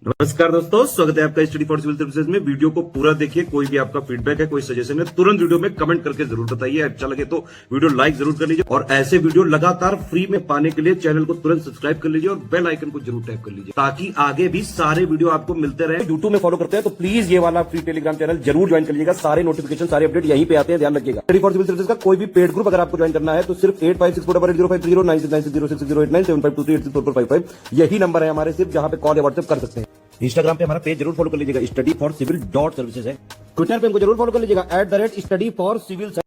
नमस्कार दोस्तों, स्वागत है आपका स्टडी फॉर सिविल सर्विसेज में। वीडियो को पूरा देखिए। कोई भी आपका फीडबैक है, कोई सजेशन है, तुरंत वीडियो में कमेंट करके जरूर बताइए। अच्छा लगे तो वीडियो लाइक जरूर कर लीजिए और ऐसे वीडियो लगातार फ्री में पाने के लिए चैनल को तुरंत सब्सक्राइब कर लीजिए और बेल आइकन को जरूर टैप कर लीजिए ताकि आगे भी सारे वीडियो आपको मिलते रहे। यूट्यूब में फॉलो करते हैं तो प्लीज ये वाला फ्री टेलीग्राम चैनल जरूर ज्वाइन कर लीजिएगा। सारे नोटिफिकेशन, सारे अपडेट यहीं पे आते हैं, ध्यान रखिएगा। स्टडी फॉर सिविल सर्विसेज का कोई भी पेड ग्रुप अगर आपको ज्वाइन करना है तो सिर्फ 856480560609797523864455 यही नंबर है हमारे, सिर्फ जहां पे कॉल या व्हाट्सएप कर सकते हैं। इंस्टाग्राम पे हमारा पेज जरूर फॉलो कर लीजिएगा, स्टडी फॉर सिविल .सर्विसेज है। ट्विटर पे हमको जरूर फॉलो कर लीजिएगा, @study for civil।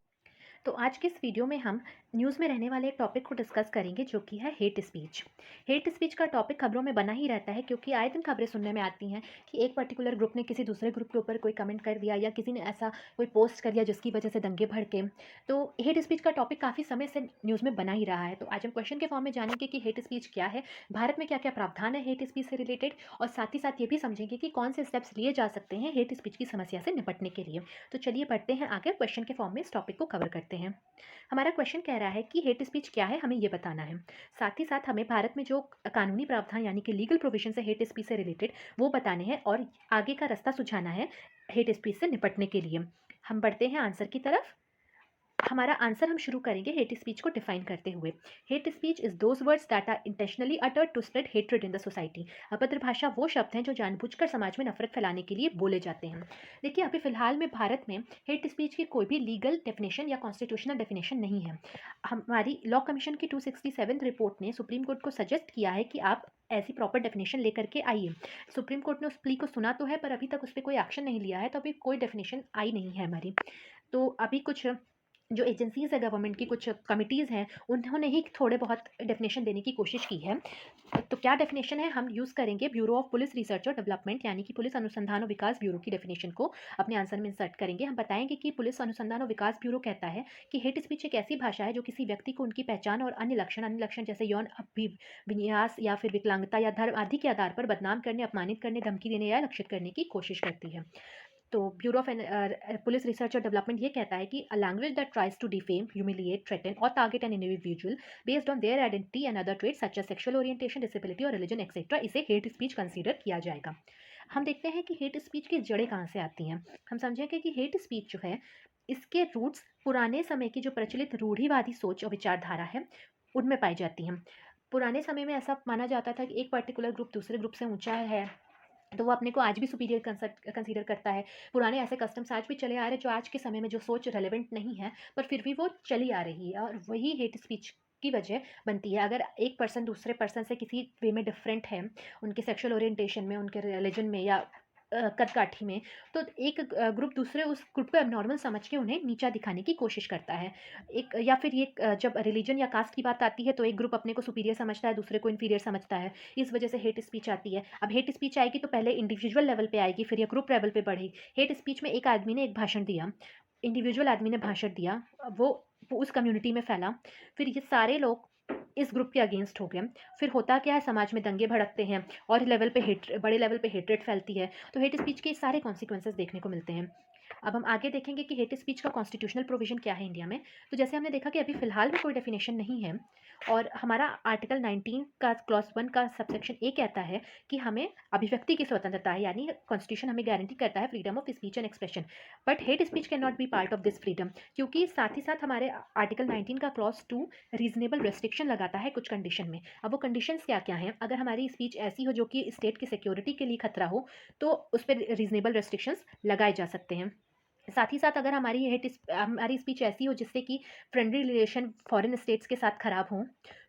तो आज के इस वीडियो में हम न्यूज़ में रहने वाले एक टॉपिक को डिस्कस करेंगे जो कि है हेट स्पीच। हेट स्पीच का टॉपिक खबरों में बना ही रहता है क्योंकि आए दिन खबरें सुनने में आती हैं कि एक पर्टिकुलर ग्रुप ने किसी दूसरे ग्रुप के ऊपर कोई कमेंट कर दिया या किसी ने ऐसा कोई पोस्ट कर दिया जिसकी वजह से दंगे भड़के। तो हेट स्पीच का टॉपिक काफ़ी समय से न्यूज़ में बना ही रहा है। तो आज हम क्वेश्चन के फॉर्म में जानेंगे कि हेट स्पीच क्या है, भारत में क्या क्या प्रावधान है हेट स्पीच से रिलेटेड, और साथ ही साथ ये भी समझेंगे कि कौन से स्टेप्स लिए जा सकते हैं हेट स्पीच की समस्या से निपटने के लिए। तो चलिए बढ़ते हैं आगे, क्वेश्चन के फॉर्म में इस टॉपिक को कवर करते हैं। हमारा क्वेश्चन कह रहा है कि हेट स्पीच क्या है, हमें ये बताना है। साथ ही साथ हमें भारत में जो कानूनी प्रावधान यानी कि लीगल प्रोविजन है हेट स्पीच से रिलेटेड वो बताने हैं और आगे का रास्ता सुझाना है हेट स्पीच से निपटने के लिए। हम बढ़ते हैं आंसर की तरफ। हमारा आंसर हम शुरू करेंगे हेट स्पीच को डिफाइन करते हुए। Hate speech is those words that are intentionally uttered to spread hatred in the society. अभद्र भाषा वो शब्द हैं जो जानबूझकर समाज में नफरत फैलाने के लिए बोले जाते हैं। देखिए, अभी फिलहाल में भारत में हेट स्पीच की कोई भी लीगल डेफिनेशन या कॉन्स्टिट्यूशनल डेफिनेशन नहीं है। हमारी लॉ कमीशन की 267 रिपोर्ट ने सुप्रीम कोर्ट को सजेस्ट किया है कि आप ऐसी प्रॉपर डेफिनेशन लेकर के आइए। सुप्रीम कोर्ट ने उस प्ली को सुना तो है पर अभी तक उस पर कोई एक्शन नहीं लिया है, तो अभी कोई डेफिनेशन आई नहीं है हमारी। तो अभी कुछ जो एजेंसीज़ है गवर्नमेंट की, कुछ कमिटीज़ हैं, उन्होंने ही थोड़े बहुत डेफिनेशन देने की कोशिश की है। तो क्या डेफिनेशन है, हम यूज़ करेंगे ब्यूरो ऑफ पुलिस रिसर्च और डेवलपमेंट यानी कि पुलिस अनुसंधान और विकास ब्यूरो की डेफिनेशन को अपने आंसर में इंसर्ट करेंगे। हम बताएंगे कि पुलिस अनुसंधान और विकास ब्यूरो कहता है कि हेट स्पीच एक ऐसी भाषा है जो किसी व्यक्ति को उनकी पहचान और अन्य लक्षण जैसे यौन अभिविन्यास या फिर विकलांगता या धर्म आदि के आधार पर बदनाम करने, अपमानित करने, धमकी देने या लक्षित करने की कोशिश करती है। तो ब्यूरो ऑफ पुलिस रिसर्च और डेवलपमेंट ये कहता है कि a language that tries to defame, humiliate, threaten और target an individual based on their identity and other traits such as sexual orientation, disability और रिलीजन एक्सेट्रा, इसे हेट स्पीच कंसीडर किया जाएगा। हम देखते हैं कि हेट स्पीच की जड़ें कहाँ से आती हैं। हम समझेंगे कि हेट स्पीच जो है इसके रूट्स पुराने समय की जो प्रचलित रूढ़िवादी सोच और विचारधारा है उनमें पाई जाती हैं। पुराने समय में ऐसा माना जाता था कि एक पर्टिकुलर ग्रुप दूसरे ग्रुप से ऊंचा है तो वो अपने को आज भी सुपीरियर कंसीडर करता है। पुराने ऐसे कस्टम्स आज भी चले आ रहे हैं जो आज के समय में जो सोच रेलेवेंट नहीं है पर फिर भी वो चली आ रही है, और वही हेट स्पीच की वजह बनती है। अगर एक पर्सन दूसरे पर्सन से किसी वे में डिफरेंट है, उनके सेक्सुअल ओरिएंटेशन में, उनके रिलीजन में या कदकाठी में, तो एक ग्रुप दूसरे उस ग्रुप को एबनॉर्मल समझ के उन्हें नीचा दिखाने की कोशिश करता है। एक या फिर ये जब रिलीजन या कास्ट की बात आती है तो एक ग्रुप अपने को सुपीरियर समझता है, दूसरे को इन्फीरियर समझता है। इस वजह से हेट स्पीच आती है। अब हेट स्पीच आएगी तो पहले इंडिविजुअल लेवल पे आएगी, फिर ये ग्रुप लेवल पे बढ़ेगी। हेट स्पीच में एक आदमी ने एक भाषण दिया, इंडिविजुअल आदमी ने भाषण दिया, वो उस कम्युनिटी में फैला, फिर ये सारे लोग इस ग्रुप के अगेंस्ट हो गए। फिर होता क्या है, समाज में दंगे भड़कते हैं और बड़े लेवल पे हेट्रेट फैलती है। तो हेट स्पीच के सारे कॉन्सिक्वेंसेस देखने को मिलते हैं। अब हम आगे देखेंगे कि हेट स्पीच का कॉन्स्टिट्यूशनल प्रोविजन क्या है इंडिया में। तो जैसे हमने देखा कि अभी फिलहाल में कोई डेफिनेशन नहीं है, और हमारा आर्टिकल 19 का क्लॉज 1 का सबसेक्शन ए कहता है कि हमें अभिव्यक्ति की स्वतंत्रता है, यानी कॉन्स्टिट्यूशन हमें गारंटी करता है freedom of speech and expression. But hate speech can not be part of this freedom, क्योंकि साथ ही साथ हमारे आर्टिकल 19 का क्लॉज 2 रीजनेबल रेस्ट्रिक्शन लगाता है कुछ कंडीशन में। अब वो कंडीशंस क्या क्या हैं, अगर हमारी स्पीच ऐसी हो जो कि स्टेट की सिक्योरिटी के लिए खतरा हो तो उस पर रीजनेबल रेस्ट्रिक्शंस लगाए जा सकते हैं। साथ ही साथ अगर हमारी स्पीच ऐसी हो जिससे कि फ्रेंडली रिलेशन फॉरेन स्टेट्स के साथ खराब हों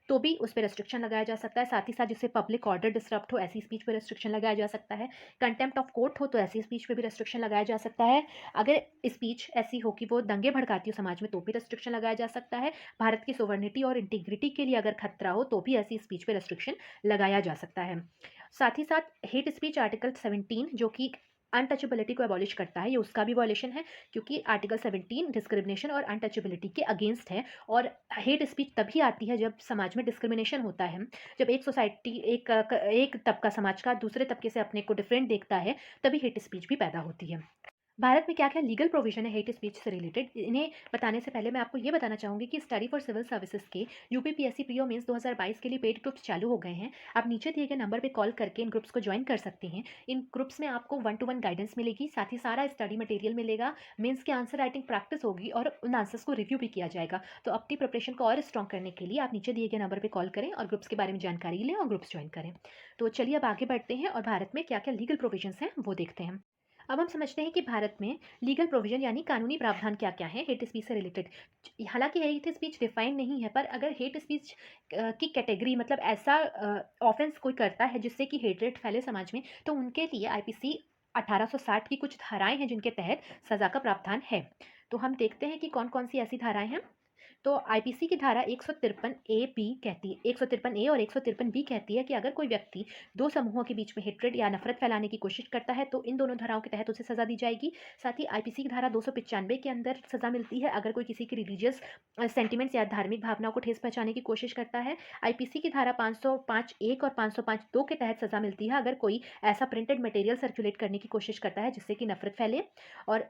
तो भी उस पर रेस्ट्रिक्शन लगाया जा सकता है। साथ ही साथ जिससे पब्लिक ऑर्डर डिस्टर्ब हो ऐसी स्पीच पर रेस्ट्रिक्शन लगाया जा सकता है। कंटेम्प्ट ऑफ कोर्ट हो तो ऐसी स्पीच पे भी रेस्ट्रिक्शन लगाया जा सकता है। अगर स्पीच ऐसी हो कि वो दंगे भड़काती हो समाज में तो भी रेस्ट्रिक्शन लगाया जा सकता है। भारत की सोवर्निटी और इंटीग्रिटी के लिए अगर खतरा हो तो भी ऐसी स्पीच पे रेस्ट्रिक्शन लगाया जा सकता है। साथ ही साथ हेट स्पीच आर्टिकल 17 जो कि अनटचेबिलिटी को एबॉलिश करता है, ये उसका भी वॉयलेशन है क्योंकि आर्टिकल 17 डिस्क्रिमिनेशन और अनटचेबिलिटी के अगेंस्ट है। और हेट स्पीच तभी आती है जब समाज में डिस्क्रिमिनेशन होता है, जब एक सोसाइटी एक तबका समाज का दूसरे तबके से अपने को डिफरेंट देखता है, तभी हेट स्पीच भी पैदा होती है। भारत में क्या-क्या लीगल प्रोविज़न है हेट स्पीच से रिलेटेड? इन्हें बताने से पहले मैं आपको ये बताना चाहूँगी कि स्टडी फॉर सिविल सर्विसेज़ के यूपीपीएससी प्री और मेंस 2022 के लिए पेड ग्रुप्स चालू हो गए हैं। आप नीचे दिए गए नंबर पे कॉल करके इन ग्रुप्स को जॉइन कर सकते हैं। इन ग्रुप्स में आपको 1 टू 1 गाइडेंस मिलेगी, साथ ही सारा स्टडी मटेरियल मिलेगा, मेंस की आंसर राइटिंग प्रैक्टिस होगी और उन आंसर्स को रिव्यू भी किया जाएगा। तो अपनी प्रिपरेशन को और स्ट्रॉन्ग करने के लिए आप नीचे दिए गए नंबर पे कॉल करें और ग्रुप्स के बारे में जानकारी लें और ग्रुप्स जॉइन करें। तो चलिए अब आगे बढ़ते हैं और भारत में क्या-क्या लीगल प्रोविज़न्स हैं, वो देखते हैं। अब हम समझते हैं कि भारत में लीगल प्रोविजन यानी कानूनी प्रावधान क्या-क्या हैं हेट स्पीच से रिलेटेड। हालाँकि हेट स्पीच डिफाइन नहीं है, पर अगर हेट स्पीच की कैटेगरी मतलब ऐसा ऑफेंस कोई करता है जिससे कि हेट्रेड फैले समाज में, तो उनके लिए आईपीसी 1860 की कुछ धाराएँ हैं जिनके तहत सज़ा का प्रावधान है। तो हम देखते हैं कि कौन-कौन सी ऐसी धाराएँ हैं। तो आईपीसी की धारा 153 ए बी कहती है 153 ए और 153 बी कहती है कि अगर कोई व्यक्ति दो समूहों के बीच में हेट्रेड या नफरत फैलाने की कोशिश करता है तो इन दोनों धाराओं के तहत उसे सजा दी जाएगी। साथ ही आईपीसी की धारा 295 के अंदर सजा मिलती है अगर कोई किसी की रिलीजियस सेंटिमेंट्स या धार्मिक भावनाओं को ठेस पहुंचाने की कोशिश करता है। आईपीसी की धारा 505 एक और 505 दो के तहत सजा मिलती है अगर कोई ऐसा प्रिंटेड मटेरियल सर्कुलेट करने की कोशिश करता है जिससे कि नफरत फैले। और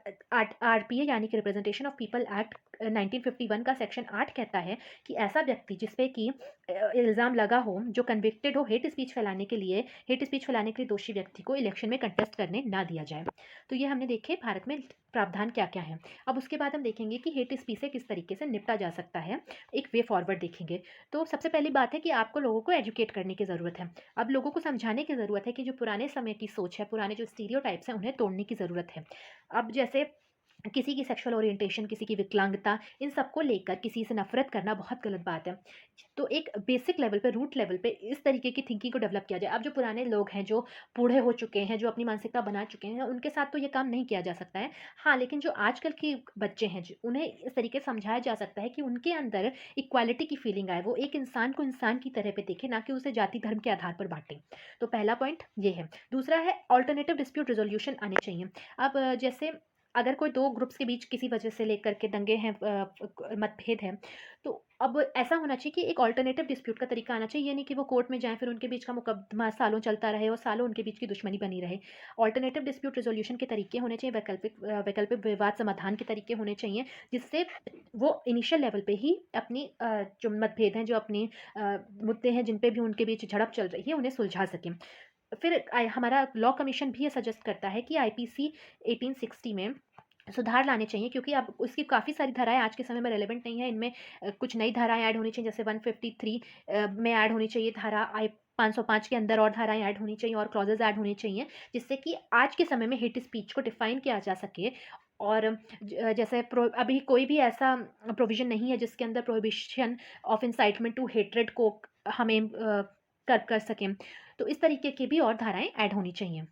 आरपीए यानी कि रिप्रेजेंटेशन ऑफ पीपल एक्ट 1951 का सेक्शन 8 कहता है कि ऐसा व्यक्ति जिस पे कि इल्ज़ाम लगा हो, जो कन्विक्टेड हो हेट स्पीच फैलाने के लिए दोषी व्यक्ति को इलेक्शन में कंटेस्ट करने ना दिया जाए। तो ये हमने देखे भारत में प्रावधान क्या-क्या हैं। अब उसके बाद हम देखेंगे कि हेट स्पीच से किस तरीके से निपटा जा सकता है, एक वे फॉरवर्ड देखेंगे। तो सबसे पहली बात है कि आपको लोगों को एजुकेट करने की ज़रूरत है। अब लोगों को समझाने की ज़रूरत है कि जो पुराने समय की सोच है, पुराने जो स्टीरियोटाइप्स हैं, उन्हें तोड़ने की ज़रूरत है। अब जैसे किसी की सेक्सुअल ओरिएंटेशन, किसी की विकलांगता, इन सबको लेकर किसी से नफ़रत करना बहुत गलत बात है। तो एक बेसिक लेवल पे, रूट लेवल पे इस तरीके की थिंकिंग को डेवलप किया जाए। अब जो पुराने लोग हैं, जो बूढ़े हो चुके हैं, जो अपनी मानसिकता बना चुके हैं, उनके साथ तो ये काम नहीं किया जा सकता है। हाँ, लेकिन जो आजकल के बच्चे हैं, ज उन्हें इस तरीके से समझाया जा सकता है कि उनके अंदर इक्वालिटी की फीलिंग आए। वो एक इंसान को इंसान की तरह पे देखें, ना कि उसे जाति धर्म के आधार पर बाँटें। तो पहला पॉइंट ये है। दूसरा है अल्टरनेटिव डिस्प्यूट रिज़ॉल्यूशन आने चाहिए। अब जैसे अगर कोई 2 ग्रुप्स के बीच किसी वजह से लेकर के दंगे हैं, मतभेद हैं, तो अब ऐसा होना चाहिए कि एक अल्टरनेटिव डिस्प्यूट का तरीका आना चाहिए। ये नहीं कि वो कोर्ट में जाएँ, फिर उनके बीच का मुकदमा सालों चलता रहे और सालों उनके बीच की दुश्मनी बनी रहे। अल्टरनेटिव डिस्प्यूट रिज़ॉल्यूशन के तरीके होने चाहिए, वैकल्पिक विवाद समाधान के तरीके होने चाहिए, जिससे वो इनिशियल लेवल पे ही अपनी जो मतभेद हैं, जो अपनी मुद्दे हैं, जिन पे भी उनके बीच झड़प चल रही है, उन्हें सुलझा सकें। फिर हमारा लॉ कमीशन भी ये सजेस्ट करता है कि आईपीसी 1860 में सुधार लाने चाहिए, क्योंकि अब उसकी काफ़ी सारी धाराएँ आज के समय में रेलेवेंट नहीं है। इनमें कुछ नई धाराएँ ऐड होनी चाहिए, जैसे 153 में ऐड होनी चाहिए धारा, 505 के अंदर और धाराएँ ऐड होनी चाहिए और क्लॉजेज़ ऐड होनी चाहिए, जिससे कि आज के समय में हेट स्पीच को डिफ़ाइन किया जा सके। और जैसे अभी कोई भी ऐसा प्रोविज़न नहीं है जिसके अंदर prohibition of incitement to hatred को हमें कर सकें। तो इस तरीके की भी और धाराएँ ऐड होनी चाहिए।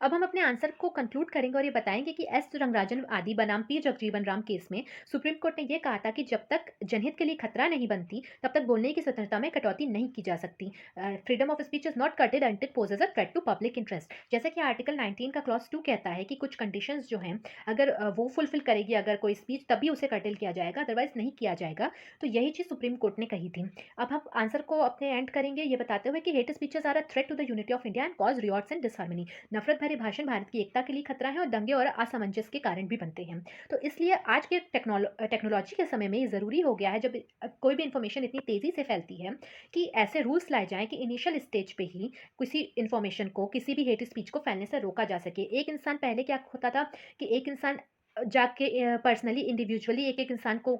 अब हम अपने आंसर को कंक्लूड करेंगे और ये बताएंगे कि एस रंगराजन आदि बनाम पी जगजीवन राम केस में सुप्रीम कोर्ट ने यह कहा था कि जब तक जनहित के लिए खतरा नहीं बनती, तब तक बोलने की स्वतंत्रता में कटौती नहीं की जा सकती। Freedom of speech is not cutted until poses a threat to public interest. जैसे कि आर्टिकल 19 का क्लॉज 2 कहता है कि कुछ कंडीशंस जो हैं, अगर वो फुलफिल करेगी अगर कोई स्पीच, तभी उसे कर्टेल किया जाएगा, अदरवाइज नहीं किया जाएगा। तो यही चीज़ सुप्रीम कोर्ट ने कही थी। अब हम आंसर को अपने एंड करेंगे ये बताते हुए कि hate speeches are a threat to the unity of India and cause riots and disharmony. नफरत भरे भाषण भारत की एकता के लिए खतरा है और दंगे और असमंजस के कारण भी बनते हैं। तो इसलिए आज के टेक्नोलॉजी के समय में ये ज़रूरी हो गया है, जब कोई भी इंफॉर्मेशन इतनी तेज़ी से फैलती है, कि ऐसे रूल्स लाए जाएँ कि इनिशियल स्टेज पे ही किसी इंफॉर्मेशन को, किसी भी हेट स्पीच को फैलने से रोका जा सके। एक इंसान, पहले क्या होता था कि एक इंसान जाके पर्सनली इंडिविजुअली एक-एक इंसान को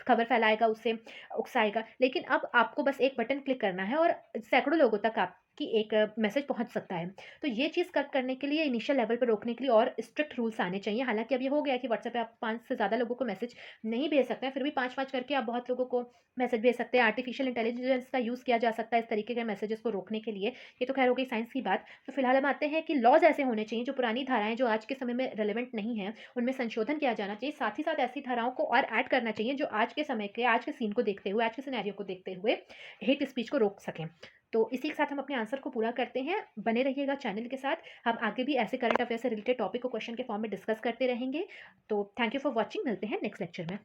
खबर फैलाएगा, उससे उकसाएगा। लेकिन अब आपको बस एक बटन क्लिक करना है और सैकड़ों लोगों तक आपकी एक मैसेज पहुँच सकता है। तो ये चीज़ कट करने के लिए, इनिशियल लेवल पे रोकने के लिए और स्ट्रिक्ट रूल्स आने चाहिए। हालाँकि अब ये हो गया है कि व्हाट्सएप पे आप 5 से ज़्यादा लोगों को मैसेज नहीं भेज सकते हैं, फिर भी 5-5 करके आप बहुत लोगों को मैसेज भेज सकते हैं। आर्टिफिशियल इंटेलिजेंस का यूज़ किया जा सकता है इस तरीके के मैसेजेस को रोकने के लिए। ये तो खैर हो गई साइंस की बात। तो फिलहाल हम आते हैं कि लॉज़ ऐसे होने चाहिए, जो पुरानी धाराएँ जो आज के समय में रेलेवेंट नहीं हैं, उनमें संशोधन किया जाना चाहिए। साथ ही साथ ऐसी धाराओं को और ऐड करना चाहिए जो आज के समय के, आज के सीन को देखते हुए, आज के सिनेरियो को देखते हुए हेट स्पीच को रोक सकें। तो इसी के साथ हम अपने आंसर को पूरा करते हैं। बने रहिएगा चैनल के साथ। हम आगे भी ऐसे करंट अफेयर से रिलेटेड टॉपिक को क्वेश्चन के फॉर्म में डिस्कस करते रहेंगे। तो थैंक यू फॉर वॉचिंग। मिलते हैं नेक्स्ट लेक्चर में।